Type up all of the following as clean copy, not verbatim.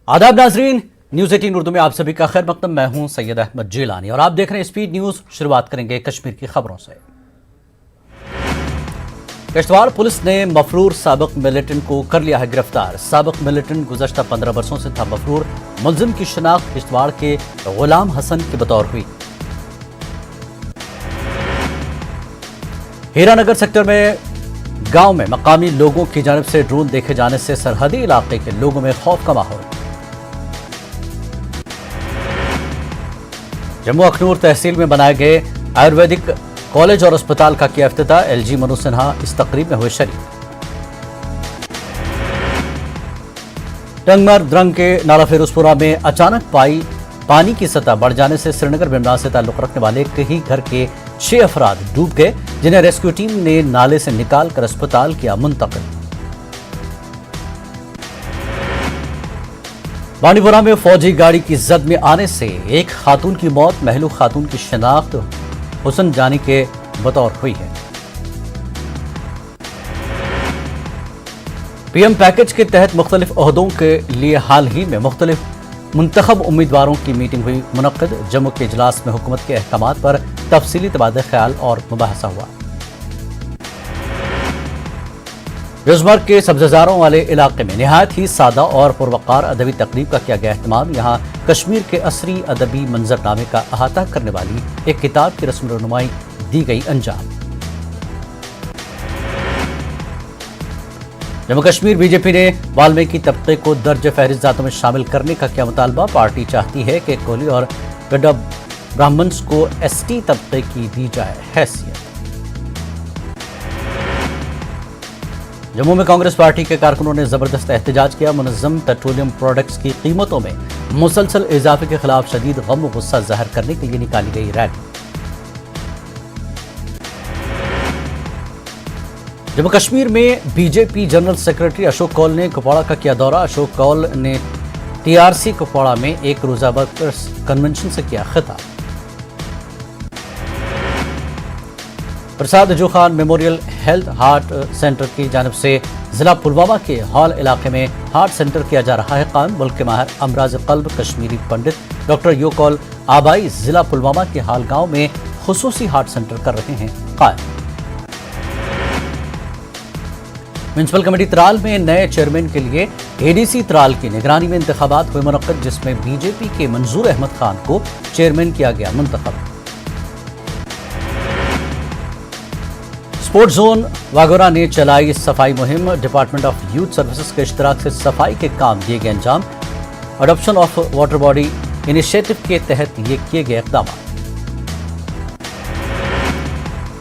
आदाब नाजरीन, न्यूज 18 उर्दू में आप सभी का खैर मकदम। मैं हूं सैयद अहमद जिलानी और आप देख रहे हैं स्पीड न्यूज। शुरुआत करेंगे कश्मीर की खबरों से। किश्तवाड़ पुलिस ने मफरूर साबिक मिलिटेंट को कर लिया है गिरफ्तार। साबिक मिलिटेंट गुज़श्ता 15 वर्षों से था मफरूर। मुलजिम की शिनाख्त किश्तवाड़ के गुलाम हसन के बतौर हुई। हीरानगर सेक्टर में गांव में मकामी लोगों की जानिब से ड्रोन देखे जाने से सरहदी इलाके के लोगों में खौफ का माहौल। जम्मू अखनूर तहसील में बनाए गए आयुर्वेदिक कॉलेज और अस्पताल का किया इफ्तिताह। एलजी मनोज सिन्हा इस तकरीब में हुए शरीक। टंगमर के नाला फिरोजपुरा में अचानक पानी की सतह बढ़ जाने से श्रीनगर बिमला से ताल्लुक रखने वाले कई घर के 6 अफराद डूब गए, जिन्हें रेस्क्यू टीम ने नाले से निकालकर अस्पताल किया मुंतकिल। बांडीपुरा में फौजी गाड़ी की जद में आने से एक खातून की मौत। महलू खातून की शिनाख्त हुसन जानी के बतौर हुई है। पीएम पैकेज के तहत मुख्तलिफ ओहदों के लिए हाल ही में मुख्तलिफ मुंतखब उम्मीदवारों की मीटिंग हुई मुनक्किद। जम्मू के इजलास में हुकूमत के अहकामात पर तफसीली तबादला ख्याल और मुबाहसा हुआ। रोजमर्रा के सब्ज़ारों वाले इलाके में निहायत ही सादा और पुरवकार अदबी तकरीब का किया गया एहतमाम। यहाँ कश्मीर के असरी अदबी मंजरनामे का अहाता करने वाली एक किताब की रस्म रुनुमाई दी गई अंजाम। जम्मू कश्मीर बीजेपी ने वाल्मीकि तबके को दर्ज फहरिस्त जातों में शामिल करने का किया मुतालबा। पार्टी चाहती है कि कोली और गड्ढा ब्राह्मण्स को एसटी तबके की दी जाए हैसियत। जम्मू में कांग्रेस पार्टी के कारकुनों ने जबरदस्त एहतजाज किया। मुनज़्ज़म पेट्रोलियम प्रोडक्ट्स की कीमतों में मुसलसल इजाफे के खिलाफ शदीद गम व गुस्सा जाहिर करने के लिए निकाली गई रैली। जम्मू कश्मीर में BJP general secretary Ashok Kaul ने कुपवाड़ा का किया दौरा। अशोक कौल ने टीआरसी कुपवाड़ा में एक रोजा वर्कर्स कन्वेंशन से किया खिताब। प्रसाद जो Khan memorial health heart centre की जानिब से जिला पुलवामा के हॉल इलाके में हार्ट सेंटर किया जा रहा है कायम। मुल्क के माहिर अमराज कल्ब कश्मीरी पंडित डॉक्टर यो कौल आबाई जिला पुलवामा के हाल गांव में खुसूसी हार्ट सेंटर कर रहे हैं कायम। म्युनिसिपल कमेटी त्राल में नए चेयरमैन के लिए एडीसी त्राल की निगरानी में इंतखाबात हुए मुनक्किद, जिसमें बीजेपी के मंजूर अहमद खान को चेयरमैन किया गया मुंतखब। स्पोर्ट्स जोन वागोरा ने चलाई सफाई मुहिम। डिपार्टमेंट ऑफ यूथ सर्विसेज के इश्तराक से सफाई के काम दिए गए अंजाम। Adoption of water body initiative के तहत ये किए गए इकदाम।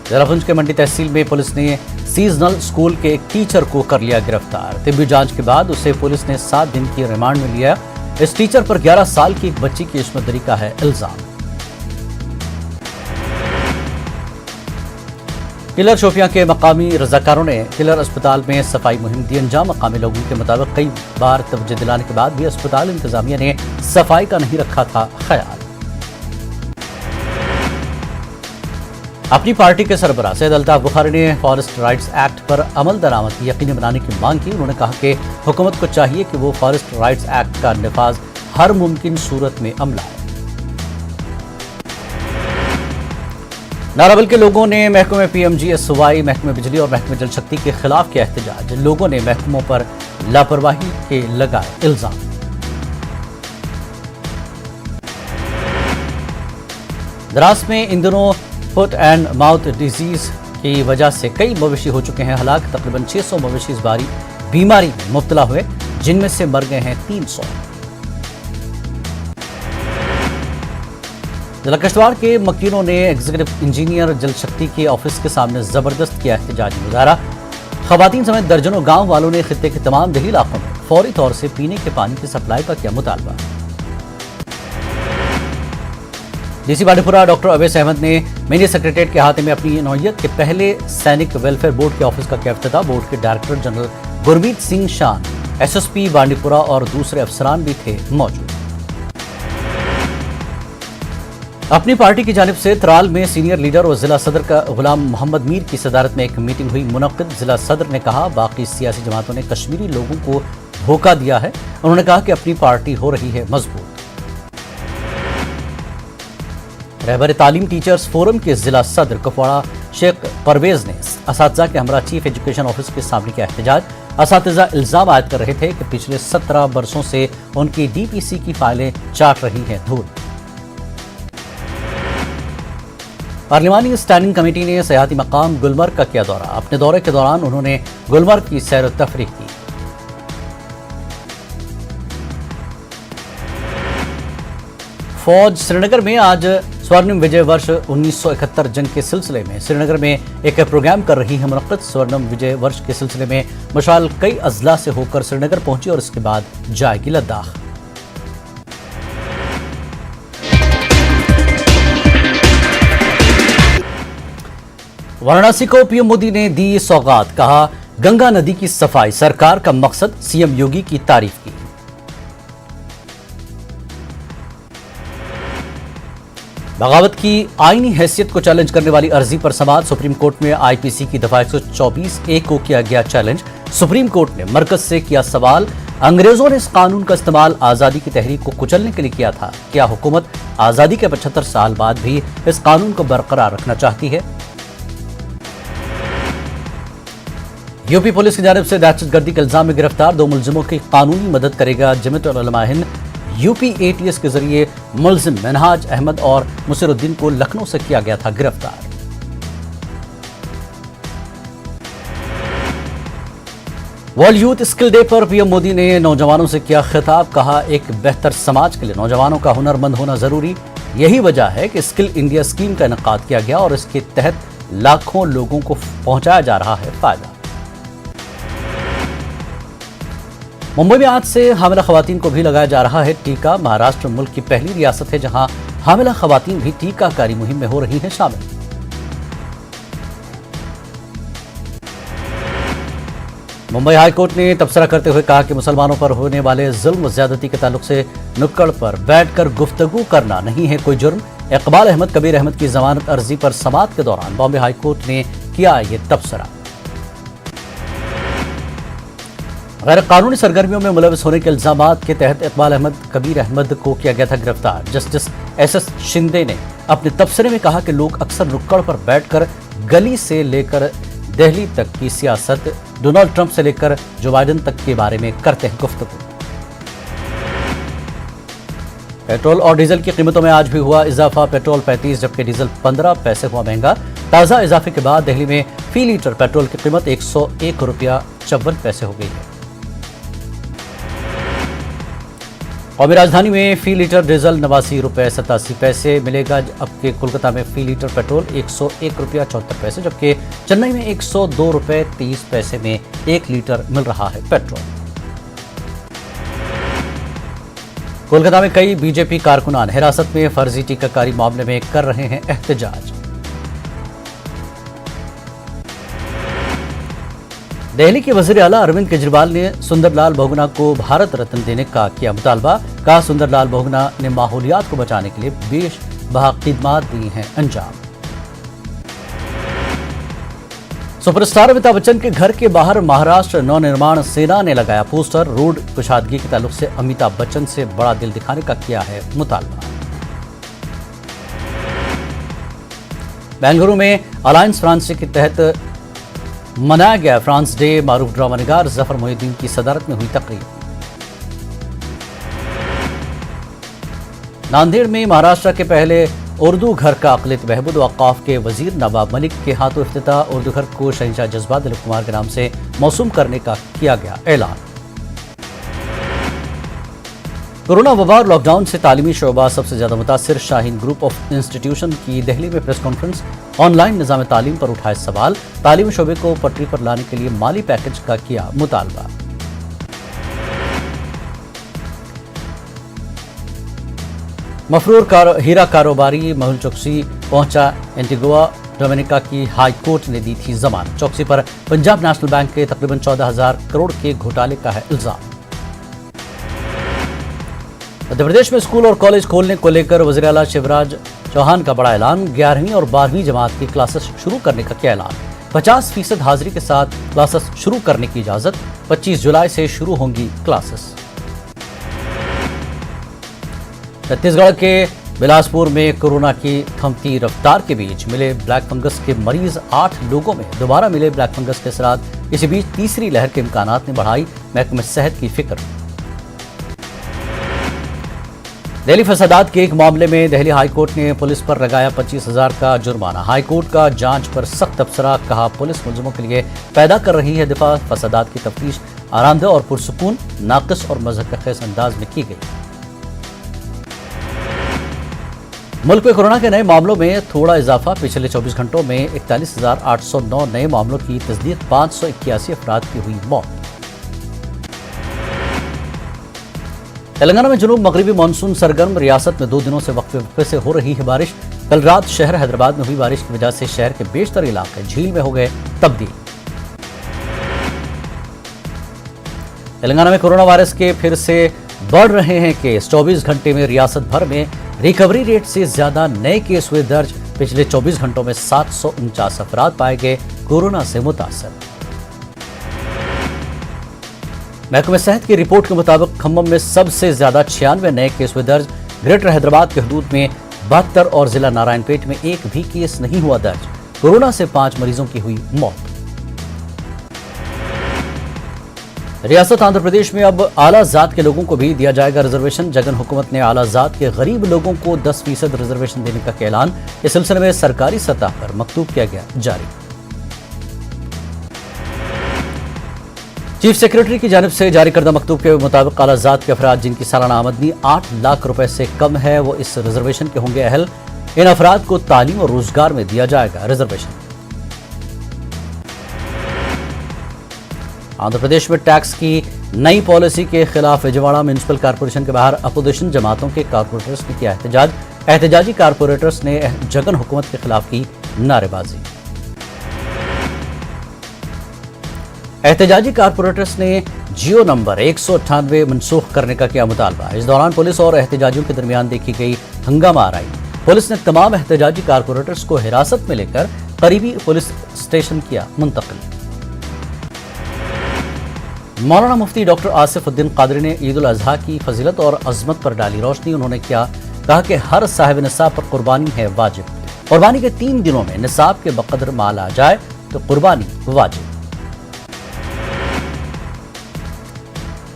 जरापुंज के मंडी तहसील में पुलिस ने सीजनल स्कूल के एक टीचर को कर लिया गिरफ्तार। तिब्बी जांच के बाद उसे पुलिस ने 7 दिन की रिमांड में लिया। इस टीचर पर 11 साल की एक बच्ची की इस्मतदरी का है इल्जाम। किलर शोपियां के मकामी रजाकारों ने किलर अस्पताल में सफाई मुहिम दी अंजाम। मकामी लोगों के मुताबिक कई बार तवज्जो दिलाने के बाद भी अस्पताल इंतजामिया ने सफाई का नहीं रखा था ख्याल। अपनी पार्टी के सरबराह सैयद अल्ताफ बुखारी ने फॉरेस्ट राइट्स एक्ट पर अमल दरामद यकीनी बनाने की मांग की। उन्होंने कहा कि हुकूमत को चाहिए कि वो फॉरेस्ट राइट्स एक्ट का निफाज हर मुमकिन सूरत में अमलाए। नाराबल के लोगों ने महकमे पीएमजीएसवाई, महकमे बिजली और महकमे जल शक्ति के खिलाफ किया एहतजाज। लोगों ने महकमों पर लापरवाही के लगाए इल्जाम। द्रास में इन दिनों फुट एंड माउथ डिजीज की वजह से कई मवेशी हो चुके हैं हलाक। तकरीबन 600 मवेशी इस बारी बीमारी में मुब्तला हुए, जिनमें से मर गए हैं 300। जिला किश्तवाड़ के मकीनों ने एग्जीक्यूटिव इंजीनियर जल शक्ति के ऑफिस के सामने जबरदस्त किया एहतजाजी मुजाहरा। खवातीन समेत दर्जनों गांव वालों ने खित्ते के तमाम दही इलाकों में फौरी तौर से पीने के पानी की सप्लाई का किया मुतालबा। डीसी बांडीपुरा डॉक्टर अवैस अहमद ने मिनी सेक्रेटरीट के अहाते में अपनी नौयत के पहले सैनिक वेलफेयर बोर्ड के ऑफिस का किया इफ्तिताह। बोर्ड के डायरेक्टर जनरल गुरमीत सिंह शान, एसएसपी बांडीपुरा और दूसरे अफसरान भी थे मौजूद। अपनी पार्टी की जानिब से त्राल में सीनियर लीडर और जिला सदर का गुलाम मोहम्मद मीर की सदारत में एक मीटिंग हुई मुनक्किद। जिला सदर ने कहा बाकी सियासी जमातों ने कश्मीरी लोगों को धोखा दिया है। उन्होंने कहा कि अपनी पार्टी हो रही है मजबूत। रहबर तालीम टीचर्स फोरम के जिला सदर कुपवाड़ा शेख परवेज ने असातिज़ा के हमरा चीफ एजुकेशन ऑफिस के सामने किया एहतजाज। असातिज़ा इल्जाम आयद कर रहे थे कि पिछले 17 वर्षों से उनकी डीपीसी की फाइलें चाट रही हैं धूल। पार्लिमानी स्टैंडिंग कमेटी ने सयाहती मकाम गुलमर्ग का किया दौरा। अपने दौरे के दौरान उन्होंने गुलमर्ग की सैर व तफरीह की। फौज श्रीनगर में आज स्वर्णिम विजय वर्ष 1971 जंग के सिलसिले में श्रीनगर में एक प्रोग्राम कर रही है मुनक्किद। स्वर्णिम विजय वर्ष के सिलसिले में मशाल कई अजला से होकर श्रीनगर पहुंची और इसके बाद जाएगी लद्दाख। वाराणसी को पीएम मोदी ने दी सौगात। कहा, गंगा नदी की सफाई सरकार का मकसद। सीएम योगी की तारीफ की। बगावत की आईनी हैसियत को चैलेंज करने वाली अर्जी पर समाअत। सुप्रीम कोर्ट में आईपीसी की दफा 124(a) को किया गया चैलेंज। सुप्रीम कोर्ट ने मरकज से किया सवाल, अंग्रेजों ने इस कानून का इस्तेमाल आजादी की तहरीक को कुचलने के लिए किया था। क्या हुकूमत आजादी के 75 साल बाद भी इस कानून को बरकरार रखना चाहती है? यूपी पुलिस की जानिब से दहशतगर्दी के इल्जाम में गिरफ्तार 2 मुलजिमों की कानूनी मदद करेगा जमीयत उलमा हिंद। यूपी एटीएस के जरिए मुलजिम मिनहाज अहमद और मुसीरुद्दीन को लखनऊ से किया गया था गिरफ्तार। वर्ल्ड यूथ स्किल डे पर पीएम मोदी ने नौजवानों से किया खिताब। कहा, एक बेहतर समाज के लिए नौजवानों का हुनरमंद होना जरूरी। यही वजह है कि स्किल इंडिया स्कीम का इनेकाद किया गया और इसके तहत लाखों लोगों को पहुंचाया जा रहा है फायदा। मुंबई में आज से हामिला खवातीन को भी लगाया जा रहा है टीका। महाराष्ट्र मुल्क की पहली रियासत है जहां हामिला खवातीन भी टीकाकारी मुहिम में हो रही हैं शामिल। मुंबई हाईकोर्ट ने तबसरा करते हुए कहा कि मुसलमानों पर होने वाले जुल्म ज्यादती के ताल्लुक से नुक्कड़ पर बैठकर गुफ्तगू करना नहीं है कोई जुर्म। इकबाल अहमद कबीर अहमद की जमानत अर्जी पर समाअत के दौरान बॉम्बे हाईकोर्ट ने किया ये तबसरा। गैर कानूनी सरगर्मियों में मुलविस होने के इल्जामात के तहत इकबाल अहमद कबीर अहमद को किया गया था गिरफ्तार। जस्टिस एसएस शिंदे ने अपने तबसरे में कहा कि लोग अक्सर नुक्कड़ पर बैठकर गली से लेकर दिल्ली तक की सियासत, डोनाल्ड ट्रंप से लेकर जो बाइडेन तक के बारे में करते हैं गुफ्तगू। पेट्रोल और डीजल की कीमतों में आज भी हुआ इजाफा। पेट्रोल 35 जबकि डीजल 15 पैसे हुआ महंगा। ताज़ा इजाफे के बाद दिल्ली में फी लीटर पेट्रोल की कीमत 101 रुपया 54 पैसे हो गई है। कौमी राजधानी में फी लीटर डीजल 89 रुपये 87 पैसे मिलेगा, जबकि कोलकाता में फी लीटर पेट्रोल 101 रुपया 74 पैसे, जबकि चेन्नई में 102 रुपये 30 पैसे में 1 लीटर मिल रहा है पेट्रोल। कोलकाता में कई बीजेपी कारकुनान हिरासत में फर्जी टीकाकारी मामले में कर रहे हैं एहतजाज। दिल्ली के वजीर आला अरविंद केजरीवाल ने सुंदरलाल बहुगुणा को भारत रत्न देने का किया मुतालबा। कहा, सुंदरलाल बहुगुणा ने माहौलियात को बचाने के लिए बेशबहा खिदमात दी हैं अंजाम। सुपरस्टार अमिताभ बच्चन के घर के बाहर महाराष्ट्र नवनिर्माण सेना ने लगाया पोस्टर। रोड कुशादगी के ताल्लुक से अमिताभ बच्चन से बड़ा दिल दिखाने का किया है मुतालबा। बेंगलुरु में अलायंस फ्रांस के तहत मनाया गया फ्रांस डे। मारूफ ड्रामा निगार जफर मोहिउद्दीन की सदारत में हुई तकरीब। नांदेड़ में महाराष्ट्र के पहले उर्दू घर का अक़लियत बहबूद वक़ाफ़ के वजीर नवाब मलिक के हाथों इफ्तिताह। उर्दू घर को शहंशाह जज्बात दिलीप कुमार के नाम से मौसूम करने का किया गया ऐलान। कोरोना वबा और लॉकडाउन से तालीमी शोबा सबसे ज्यादा मुतासिर। शाहीन ग्रुप ऑफ इंस्टीट्यूशन की दिल्ली में प्रेस कॉन्फ्रेंस। ऑनलाइन निज़ाम तालीम पर उठाए सवाल। तालीमी शोबे को पटरी पर लाने के लिए माली पैकेज का किया मुतालबा। मफरूर हीरा कारोबारी मेहुल चोकसी पहुंचा एंटीगुआ डोमिनिका की हाई कोर्ट ने दी थी जमानत। चौकसी पर पंजाब नेशनल बैंक के तकरीबन 14,000 करोड़ के घोटाले का है इल्जाम। मध्य प्रदेश में स्कूल और कॉलेज खोलने को लेकर वज़ीर आला शिवराज चौहान का बड़ा ऐलान। 11वीं और 12वीं जमात की क्लासेस शुरू करने का किया ऐलान। 50% हाजिरी के साथ क्लासेस शुरू करने की इजाजत। 25 जुलाई से शुरू होंगी क्लासेस। छत्तीसगढ़ के बिलासपुर में कोरोना की थमती रफ्तार के बीच मिले ब्लैक फंगस के मरीज 8 लोगों में दोबारा मिले ब्लैक फंगस के साथ इसी बीच तीसरी लहर के इम्कानात ने बढ़ाई महकमे सेहत की फिक्र। दिल्ली फसादात के एक मामले में दिल्ली हाईकोर्ट ने पुलिस पर लगाया 25,000 का जुर्माना। हाईकोर्ट का जांच पर सख्त तबसरा, कहा पुलिस मुलजिमों के लिए पैदा कर रही है दिफा। फसादात की तफ्तीश आरामदेह और पुरसुकून, नाकिस और मज़हक़ अंदाज में की गई। मुल्क में कोरोना के नए मामलों में थोड़ा इजाफा। पिछले 24 घंटों में 41,809 नए मामलों की तस्दीक, 581 अफराद की हुई मौत। तेलंगाना में जुनूब मगरिबी मानसून सरगर्म। रियासत में 2 दिनों से वक्फे से हो रही है बारिश। कल रात शहर हैदराबाद में हुई बारिश की वजह से शहर के बेशतर इलाके झील में हो गए तब्दील। तेलंगाना में कोरोना वायरस के फिर से बढ़ रहे हैं केस। 24 घंटे में रियासत भर में रिकवरी रेट से ज्यादा नए केस हुए दर्ज। पिछले 24 घंटों में 749 अफराद पाए गए कोरोना से मुतासर। महकमे सेहत की रिपोर्ट के मुताबिक खम्मम में सबसे ज्यादा 96 नए केस हुए दर्ज। ग्रेटर हैदराबाद के हदूद में 72 और जिला नारायणपेट में एक भी केस नहीं हुआ दर्ज। कोरोना से 5 मरीजों की हुई मौत। रियासत आंध्र प्रदेश में अब आला जात के लोगों को भी दिया जाएगा रिजर्वेशन। जगन हुकूमत ने आला जात के गरीब लोगों को 10% रिजर्वेशन देने का ऐलान। इस सिलसिले में सरकारी सतह पर मकतूब किया गया जारी। चीफ सेक्रेटरी की जानिब से जारी करदा मकतूब के मुताबिक आला जात के अफराद जिनकी सालाना आमदनी 8 लाख रुपए से कम है वो इस रिजर्वेशन के होंगे अहल। इन अफराद को तालीम और रोजगार में दिया जाएगा रिजर्वेशन। आंध्र प्रदेश में टैक्स की नई पॉलिसी के खिलाफ विजयवाड़ा म्युनिसिपल कॉर्पोरेशन के बाहर अपोजिशन जमातों के कॉर्पोरेटर्स ने किया एहतजाज। एहतजाजी कॉर्पोरेटर्स ने जगन हुकूमत के खिलाफ की नारेबाजी। एहतजाजी कॉर्पोरेटर्स ने जियो नंबर 198 मनसूख करने का किया मुतालबा। इस दौरान पुलिस और एहतजाजियों के दरमियान देखी गई हंगामा आराई। पुलिस ने तमाम एहतजाजी कॉर्पोरेटर्स को हिरासत में लेकर करीबी पुलिस स्टेशन किया मुंतकिल। मौलाना मुफ्ती डॉक्टर आसिफ उद्दीन कादरी ने ईद उल अजहा की फजीलत और अजमत पर डाली रोशनी। उन्होंने कहा कि हर साहिब निसाब पर कुर्बानी है वाजिब। कुर्बानी के 3 दिनों में निसाब के बकदर माल आ जाए तो कुर्बानी वाजिब।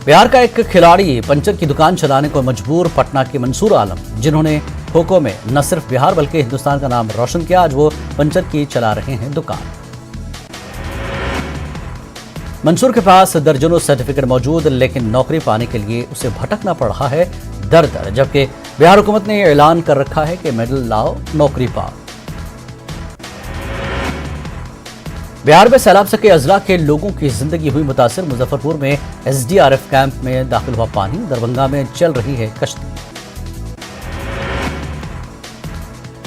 बिहार का एक खिलाड़ी पंचर की दुकान चलाने को मजबूर। पटना के मंसूर आलम, जिन्होंने खो खो में न सिर्फ बिहार बल्कि हिंदुस्तान का नाम रोशन किया, आज वो पंचर की चला रहे हैं दुकान। मंसूर के पास दर्जनों सर्टिफिकेट मौजूद, लेकिन नौकरी पाने के लिए उसे भटकना पड़ रहा है दर दर। जबकि बिहार हुकूमत ने ऐलान कर रखा है कि मेडल लाओ, नौकरी पाओ। बिहार में सैलाब से अजला के लोगों की जिंदगी हुई मुतासिर। मुजफ्फरपुर में SDRF कैंप में दाखिल हुआ पानी। दरभंगा में चल रही है कश्ती।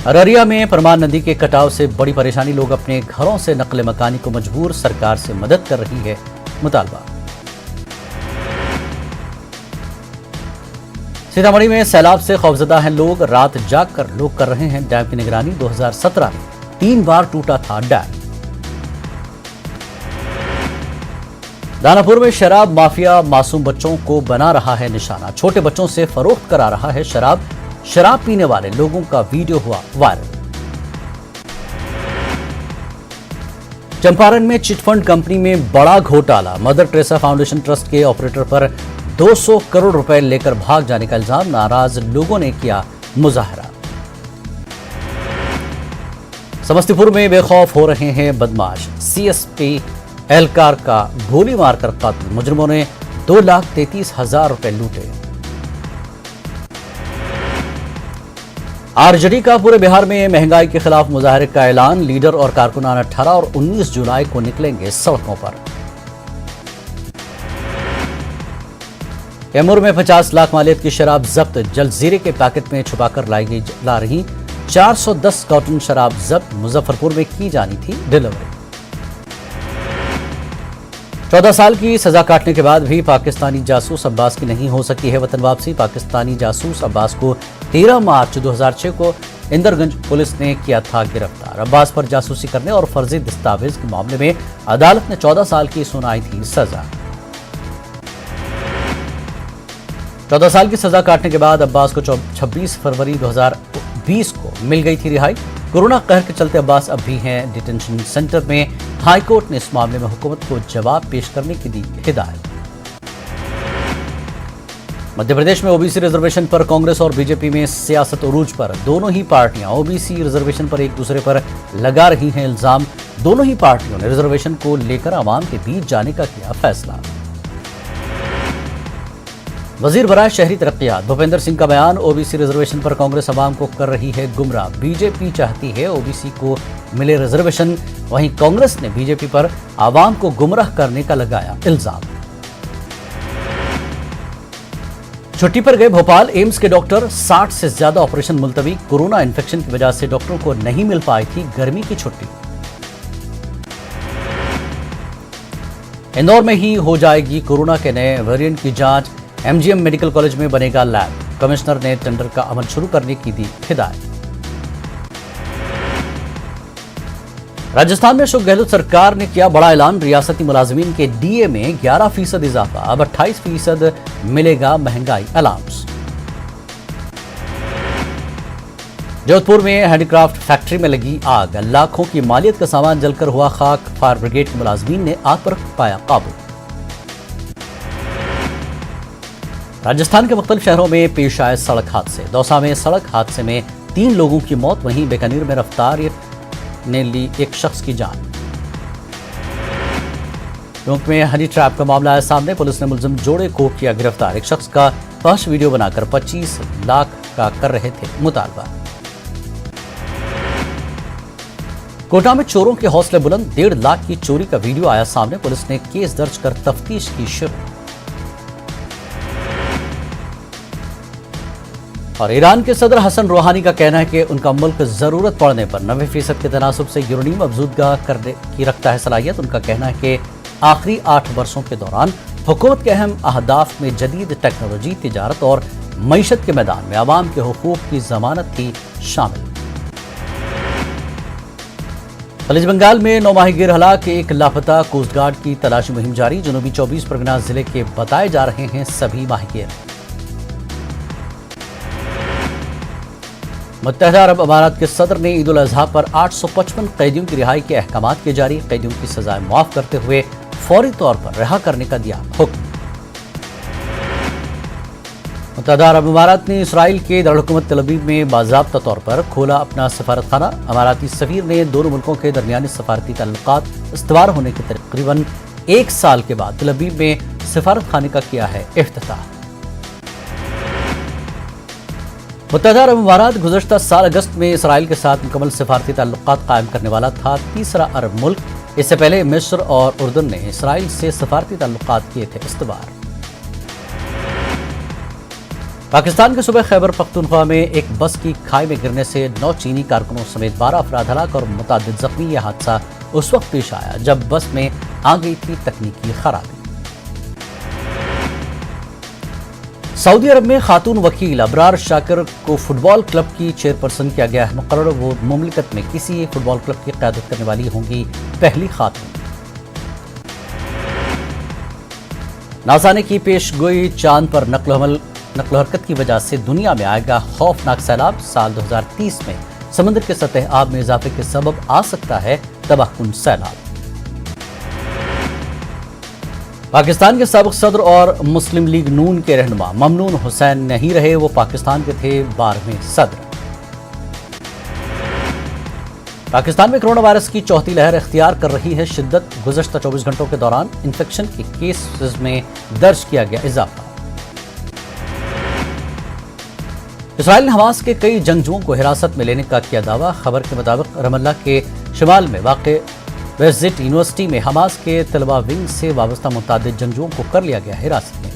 अररिया में परमान नदी के कटाव से बड़ी परेशानी। लोग अपने घरों से नकल मकानी को मजबूर। सरकार से मदद कर रही है मुतालबा। सीतामढ़ी में सैलाब से खौफजदा हैं लोग। रात जाग कर लोग कर रहे हैं डैम की निगरानी। 2017 में 3 बार टूटा था डैम। दानापुर में शराब माफिया मासूम बच्चों को बना रहा है निशाना। छोटे बच्चों से फरोख्त करा रहा है शराब। शराब पीने वाले लोगों का वीडियो हुआ वायरल। चंपारण में चिटफंड कंपनी में बड़ा घोटाला। मदर टेरेसा फाउंडेशन ट्रस्ट के ऑपरेटर पर 200 करोड़ रुपए लेकर भाग जाने का इल्जाम। नाराज लोगों ने किया मुजाहरा। समस्तीपुर में बेखौफ हो रहे हैं बदमाश। CSP एहलकार का गोली मारकर कत्ल। मुजरिमों ने 2,33,000 रुपए लूटे। आरजेडी का पूरे बिहार में महंगाई के खिलाफ मुजाहरे का ऐलान। लीडर और कारकुनान 18 और 19 जुलाई को निकलेंगे सड़कों पर। कैमूर में 50 लाख मालियत की शराब जब्त। जलजीरे के पैकेट में छुपाकर ला रही 410 कार्टन शराब जब्त। मुजफ्फरपुर में की जानी थी डिलीवरी। 14 साल की सजा काटने के बाद भी पाकिस्तानी जासूस अब्बास की नहीं हो सकी है वतन वापसी। पाकिस्तानी जासूस अब्बास को 13 मार्च 2006 को इंदरगंज पुलिस ने किया था गिरफ्तार। अब्बास पर जासूसी करने और फर्जी दस्तावेज के मामले में अदालत ने 14 साल की सुनाई थी सजा। 14 साल की सजा काटने के बाद अब्बास को 26 फरवरी 2020 को मिल गई थी रिहाई। कोरोना कहर के चलते अब्बास अब भी हैं डिटेंशन सेंटर में। हाईकोर्ट ने इस मामले में हुकूमत को जवाब पेश करने की दी हिदायत। मध्य प्रदेश में ओबीसी रिजर्वेशन पर कांग्रेस और बीजेपी में सियासत उरूज पर। दोनों ही पार्टियां ओबीसी रिजर्वेशन पर एक दूसरे पर लगा रही हैं इल्जाम। दोनों ही पार्टियों ने रिजर्वेशन को लेकर आवाम के बीच जाने का किया फैसला। वजीर बराए शहरी तरक्कियात भूपेंद्र सिंह का बयान। ओबीसी रिजर्वेशन पर कांग्रेस आवाम को कर रही है गुमराह। बीजेपी चाहती है ओबीसी को मिले रिजर्वेशन, वहीं कांग्रेस ने बीजेपी पर आवाम को गुमराह करने का लगाया इल्जाम। छुट्टी पर गए भोपाल एम्स के डॉक्टर। 60 से ज्यादा ऑपरेशन मुलतवी। कोरोना इन्फेक्शन की वजह से डॉक्टरों को नहीं मिल पाई थी गर्मी की छुट्टी। इंदौर में ही हो जाएगी कोरोना के नए वेरिएंट की जांच। एमजीएम मेडिकल कॉलेज में बनेगा लैब। कमिश्नर ने टेंडर का अमल शुरू करने की दी हिदायत। राजस्थान में अशोक गहलोत सरकार ने किया बड़ा ऐलान। रियासती मुलाजिमीन के डीए में 11% इजाफा। अब 28% मिलेगा महंगाई अलाउंस। जोधपुर में हैंडीक्राफ्ट फैक्ट्री में लगी आग। लाखों की मालियत का सामान जलकर हुआ खाक। फायर ब्रिगेड के मुलाजिमीन ने आग पर पाया काबू। राजस्थान के मुख्तलिफ शहरों में पेश आए सड़क हादसे। दौसा में सड़क हादसे में 3 लोगों की मौत। वहीं बीकानेर में रफ्तार ने ली एक शख्स की जान। टोंक में हनी ट्रैप का मामला आया सामने। पुलिस ने मुलजिम जोड़े को किया गिरफ्तार। एक शख्स का फहश वीडियो बनाकर 25 लाख का कर रहे थे मुतालबा। कोटा में चोरों के हौसले बुलंद। 1.5 लाख की चोरी का वीडियो आया सामने। पुलिस ने केस दर्ज कर तफ्तीश की शुरू। और ईरान के सदर हसन रूहानी का कहना है कि उनका मुल्क जरूरत पड़ने पर 90% के तनासुब से यूरेनियम अफजूदा करने की रखता है सलाहियत। उनका कहना है कि आखिरी 8 वर्षों के दौरान हुकूमत के अहम अहदाफ में जदीद टेक्नोलॉजी, तिजारत और मईशत के मैदान में अवाम के हुकूक की जमानत थी शामिल। खलीज बंगाल में 9 माहीगीर हलाक। एक लापता। कोस्ट गार्ड की तलाशी मुहिम जारी। जनूबी 24 परगना जिले के बताए जा रहे हैं सभी माहीगीर। मुत्तहदा अरब अमारात के सदर ने ईद उल अजहा पर 855 कैदियों की रिहाई के अहकामात किए जारी। कैदियों की सजाएं मुआफ करते हुए फौरी तौर पर रिहा करने का दिया हुक्म। मुत्तहदा अरब अमारात ने इसराइल के दारुल-हुकूमत तेल अवीव में बाज़ाब्ता तौर पर खोला अपना सफारतखाना। अमाराती सफीर ने दोनों मुल्कों के दरमियानी सफारती ताल्लुकात इस्तवार होने के तकरीबन 1 साल के बाद तेल अवीव में सफारतखाने का किया है इफ्तिताह। मुत्तहदा अरब अमारात गुज़श्ता साल अगस्त में इसराइल के साथ मुकम्मल सफारती ताल्लुकात कायम करने वाला था। तीसरा अरब मुल्क। इससे पहले मिस्र और उर्दन ने इसराइल से सफारती ताल्लुकात किए थे इस्तवार। पाकिस्तान के सूबे खैबर पख्तूनख्वा में एक बस की खाई में गिरने से 9 चीनी कारकुनों समेत 12 अफराद हलाक और मुतादिद जख्मी। यह हादसा उस वक्त पेश आया जब बस में आ गई थी तकनीकी खराबी। सऊदी अरब में खातून वकील अबरार शाकिर को फुटबॉल क्लब की चेयरपर्सन किया गया है मुकर्रर। वो मुमलिकत में किसी फुटबॉल क्लब की क़यादत करने वाली होंगी पहली खातून। नासा ने की पेश गोई। चांद पर नक्लो हरकत की वजह से दुनिया में आएगा खौफनाक सैलाब। साल 2030 में समुद्र के सतह आब में इजाफे के सबब आ सकता है तबाहकुन सैलाब। पाकिस्तान के साबिक़ सदर और मुस्लिम लीग नून के रहनुमा ममनून हुसैन नहीं रहे। वो पाकिस्तान के थे 12वें सदर। पाकिस्तान में कोरोना वायरस की चौथी लहर इख्तियार कर रही है शिद्दत। गुज़श्ता 24 घंटों के दौरान इन्फेक्शन के केसेस में दर्ज किया गया इजाफा। इसराइल ने हमास के कई जंगजुओं को हिरासत में लेने का किया दावा। खबर के मुताबिक रमल्ला के शिमाल में वाक़े वेस्टजेट यूनिवर्सिटी में हमास के तलबा विंग से वाबस्ता मुतादिद जंगजुओं को कर लिया गया हिरासत में।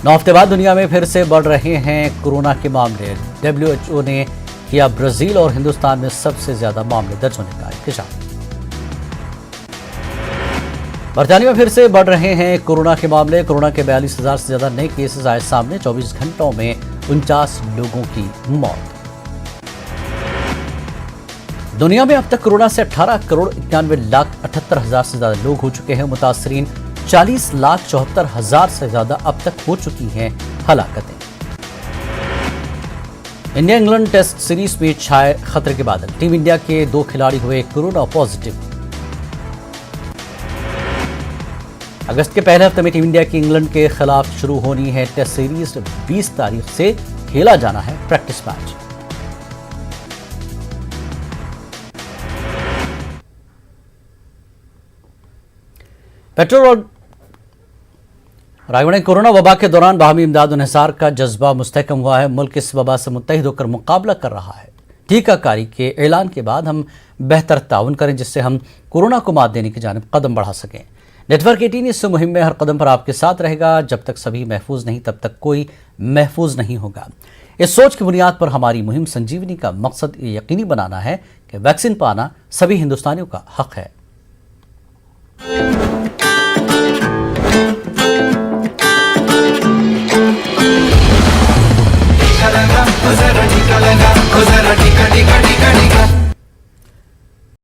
9 हफ्ते बाद दुनिया में फिर से बढ़ रहे हैं कोरोना के मामले। WHO ने किया ब्राजील और हिंदुस्तान में सबसे ज्यादा मामले दर्ज होने का इंकशाफ। बर्तानिया में फिर से बढ़ रहे हैं कोरोना के मामले। कोरोना के 42,000 से ज्यादा नए केसेस आए सामने। 24 घंटों में 49 लोगों की मौत। दुनिया में अब तक कोरोना से 18 करोड़ 91 लाख 78 हजार से ज्यादा लोग हो चुके हैं मुतासरीन। 40,74,000 से ज्यादा अब तक हो चुकी हैं हलाकतें। इंडिया इंग्लैंड टेस्ट सीरीज में छाए खतरे के बादल, टीम इंडिया के 2 खिलाड़ी हुए कोरोना पॉजिटिव। अगस्त के पहले हफ्ते में टीम इंडिया की इंग्लैंड के खिलाफ शुरू होनी है टेस्ट सीरीज। 20 तारीख से खेला जाना है प्रैक्टिस मैच। पेट्रोल और रायगढ़ में कोरोना वबा के दौरान बाहमी इमदाद और इंहिसार का जज्बा मुस्तहकम हुआ है। मुल्क इस वबा से मुत्तहिद होकर मुकाबला कर रहा है। टीकाकारी के ऐलान के बाद हम बेहतर ताउन करें, जिससे हम कोरोना को मात देने की जानिब कदम बढ़ा सकें। नेटवर्क 18 इस मुहिम में हर कदम पर आपके साथ रहेगा। जब तक सभी महफूज नहीं, तब तक कोई महफूज नहीं होगा। इस सोच की बुनियाद पर हमारी मुहिम संजीवनी का मकसद ये यकीनी बनाना है कि वैक्सीन पाना सभी हिंदुस्तानियों का हक है। टीका लगा,